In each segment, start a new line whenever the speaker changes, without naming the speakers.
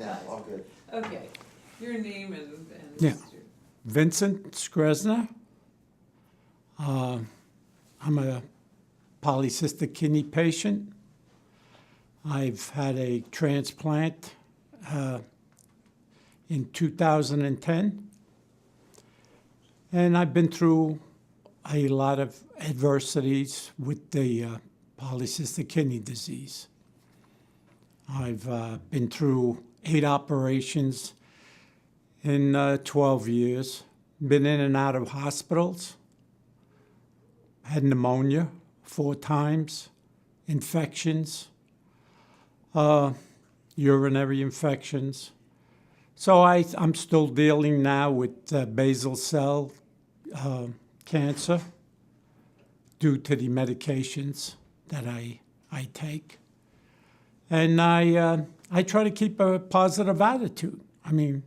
now, all good.
Okay, your name and
Yeah.
your-
Vincent Skresna. I'm a polycystic kidney patient. I've had a transplant in 2010, and I've been through a lot of adversities with the polycystic kidney disease. I've been through 8 operations in 12 years, been in and out of hospitals, had pneumonia 4 times, infections, urinary infections. So I'm still dealing now with basal cell cancer due to the medications that I take. And I try to keep a positive attitude. I mean,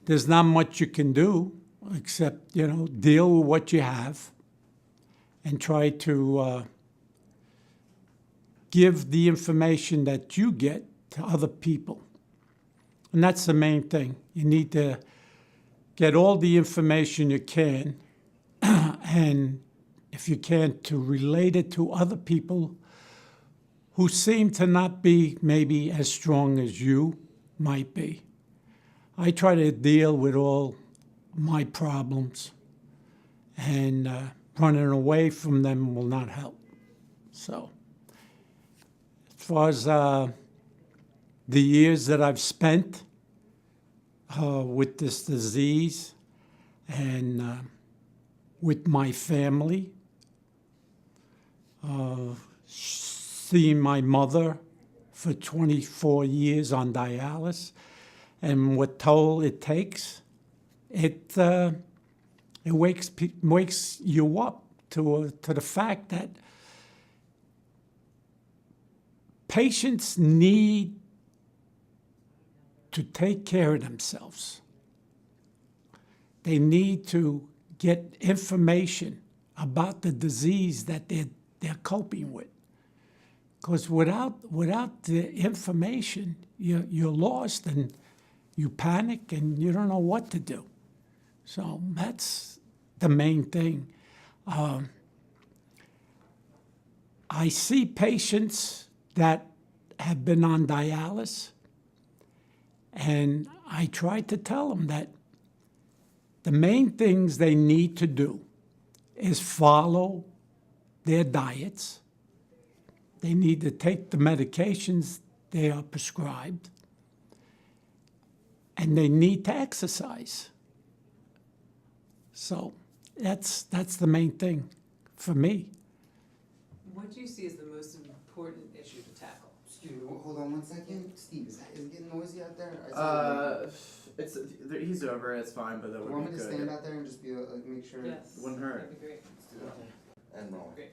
there's not much you can do except, deal with what you have and try to give the information that you get to other people. And that's the main thing. You need to get all the information you can, and if you can, to relate it to other people who seem to not be maybe as strong as you might be. I try to deal with all my problems, and running away from them will not help. So, as far as the years that I've spent with this disease and with my family, seeing my mother for 24 years on dialysis, and what toll it takes, it wakes you up to the fact that patients need to take care of themselves. They need to get information about the disease that they're coping with. Because without the information, you're lost and you panic and you don't know what to do. So that's the main thing. I see patients that have been on dialysis, and I try to tell them that the main things they need to do is follow their diets. They need to take the medications they are prescribed, and they need to exercise. So that's the main thing for me.
What do you see as the most important issue to tackle?
Excuse me, hold on 1 second. Steve, is it getting noisy out there?
He's over. It's fine, but that
You
would
want
be
me to
good.
stand out there and just be make sure?
Yes.
Wouldn't hurt.
That'd be great.
Let's do that. And roll.
Great.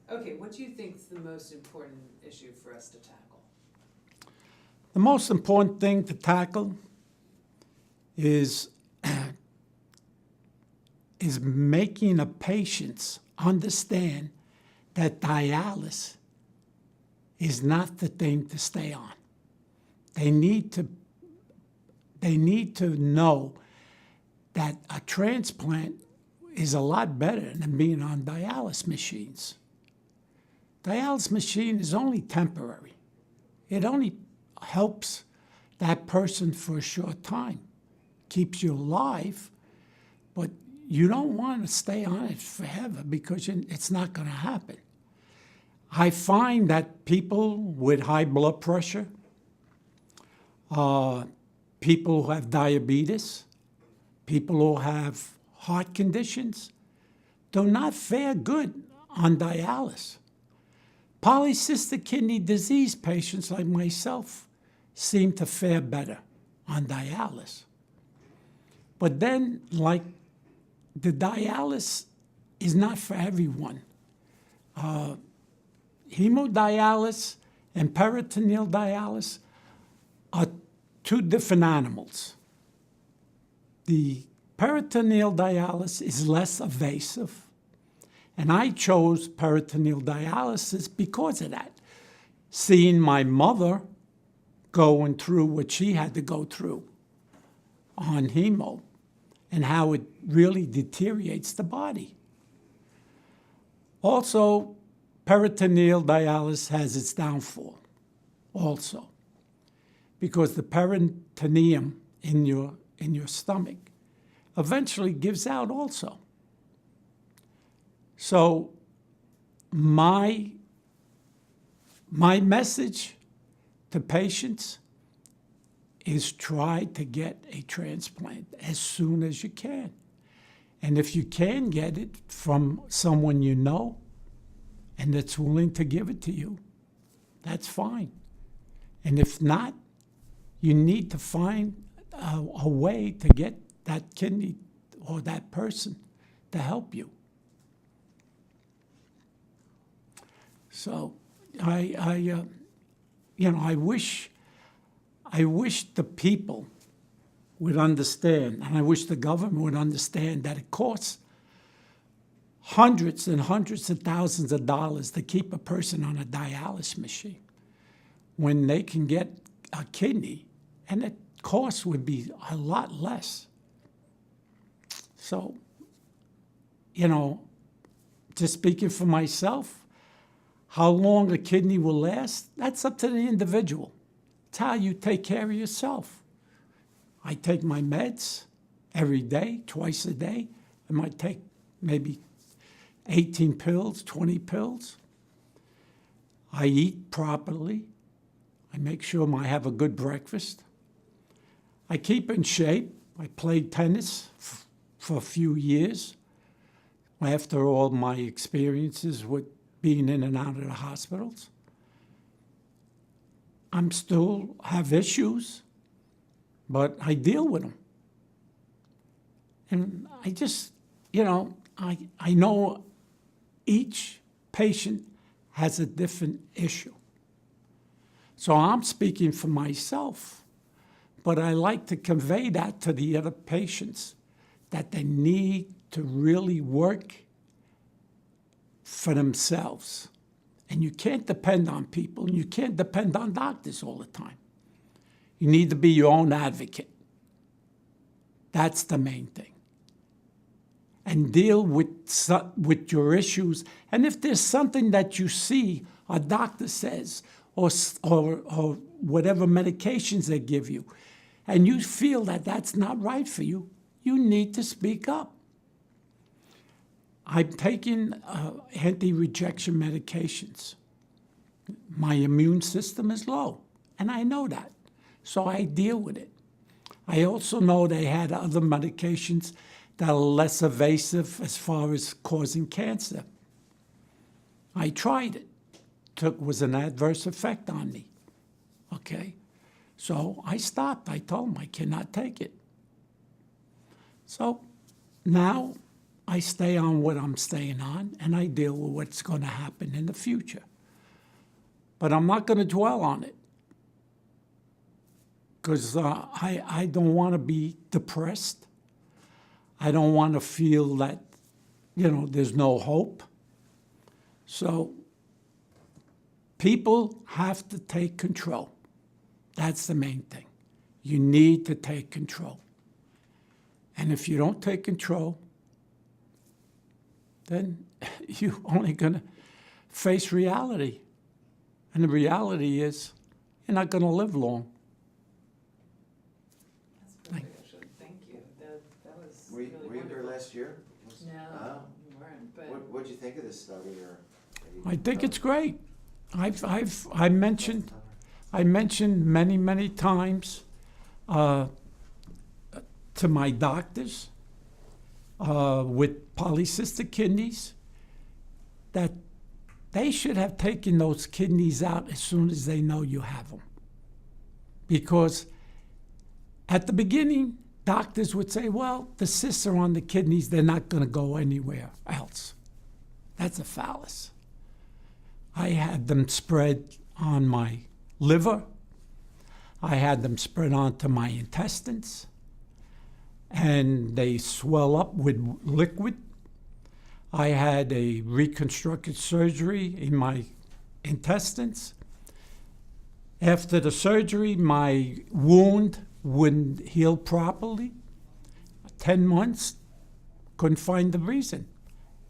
Okay, what do you think is the most important issue for us to tackle?
The most important thing to tackle is making a patient understand that dialysis is not the thing to stay on. They need to know that a transplant is a lot better than being on dialysis machines. Dialysis machine is only temporary. It only helps that person for a short time, keeps you alive, but you don't want to stay on it forever because it's not going to happen. I find that people with high blood pressure, people who have diabetes, people who have heart conditions, do not fare good on dialysis. Polycystic kidney disease patients like myself seem to fare better on dialysis. But then, the dialysis is not for everyone. Hemodialysis and peritoneal dialysis are 2 different animals. The peritoneal dialysis is less invasive, and I chose peritoneal dialysis because of that. Seeing my mother going through what she had to go through on hemo and how it really deteriorates the body. Also, peritoneal dialysis has its downfall also, because the peritoneum in your stomach eventually gives out also. So my message to patients is try to get a transplant as soon as you can. And if you can get it from someone you know and that's willing to give it to you, that's fine. And if not, you need to find a way to get that kidney or that person to help you. So I wish the people would understand, and I wish the government would understand that it costs hundreds and hundreds of thousands of dollars to keep a person on a dialysis machine when they can get a kidney, and the cost would be a lot less. So, just speaking for myself, how long a kidney will last, that's up to the individual. It's how you take care of yourself. I take my meds every day, twice a day. I might take maybe 18 pills, 20 pills. I eat properly. I make sure I have a good breakfast. I keep in shape. I played tennis for a few years after all my experiences with being in and out of the hospitals. I'm still have issues, but I deal with them. And I just, I know each patient has a different issue. So I'm speaking for myself, but I like to convey that to the other patients, that they need to really work for themselves. And you can't depend on people, and you can't depend on doctors all the time. You need to be your own advocate. That's the main thing. And deal with your issues. And if there's something that you see a doctor says, or whatever medications they give you, and you feel that that's not right for you, you need to speak up. I'm taking anti-rejection medications. My immune system is low, and I know that, so I deal with it. I also know they had other medications that are less invasive as far as causing cancer. I tried it. Was an adverse effect on me, okay? So I stopped. I told them I cannot take it. So now I stay on what I'm staying on, and I deal with what's going to happen in the future. But I'm not going to dwell on it, because I don't want to be depressed. I don't want to feel that, there's no hope. So people have to take control. That's the main thing. You need to take control. And if you don't take control, then you're only going to face reality. And the reality is, you're not going to live long.
That's perfect, actually. Thank you. That was
Were
really
you
wonderful.
there last year?
No,
Oh.
you weren't, but
What'd you think of this study?
I think it's great. I mentioned many, many times to my doctors with polycystic kidneys that they should have taken those kidneys out as soon as they know you have them. Because at the beginning, doctors would say, well, the cysts are on the kidneys, they're not going to go anywhere else. That's a fallacy. I had them spread on my liver. I had them spread onto my intestines, and they swell up with liquid. I had a reconstructive surgery in my intestines. After the surgery, my wound wouldn't heal properly. 10 months, couldn't find the reason.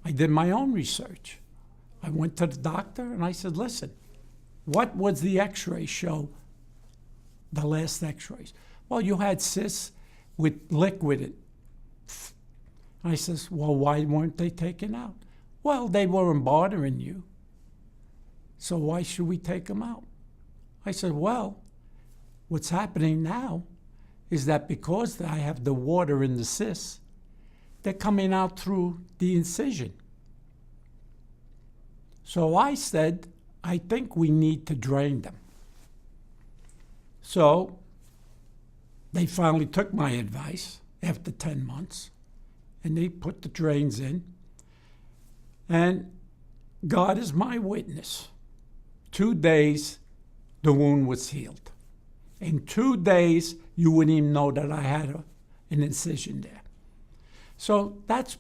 I did my own research. I went to the doctor and I said, listen, what was the x-ray show, the last x-rays? Well, you had cysts with liquid in. I says, well, why weren't they taken out? Well, they weren't bothering you. So why should we take them out? I said, well, what's happening now is that because I have the water in the cysts, they're coming out through the incision. So I said, I think we need to drain them. So they finally took my advice after 10 months, and they put the drains in. And God is my witness. 2 days, the wound was healed. In 2 days, you wouldn't even know that I had an incision there. So that's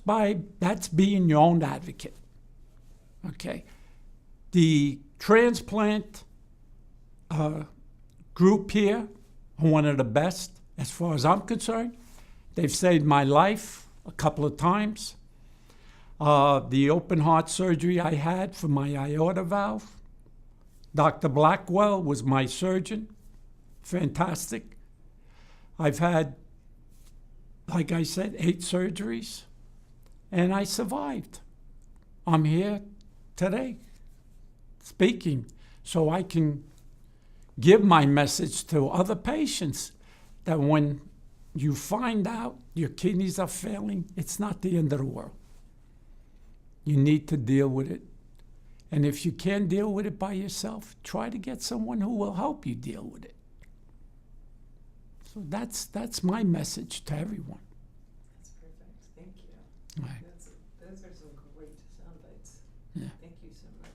being your own advocate. Okay. The transplant group here are one of the best as far as I'm concerned. They've saved my life a couple of times. The open heart surgery I had for my aorta valve, Dr. Blackwell was my surgeon. Fantastic. I've had, like I said, 8 surgeries, and I survived. I'm here today speaking so I can give my message to other patients that when you find out your kidneys are failing, it's not the end of the world. You need to deal with it. And if you can't deal with it by yourself, try to get someone who will help you deal with it. So that's my message to everyone.
That's perfect, thank you.
Right.
Those are some great sound bites.
Yeah.
Thank you so much.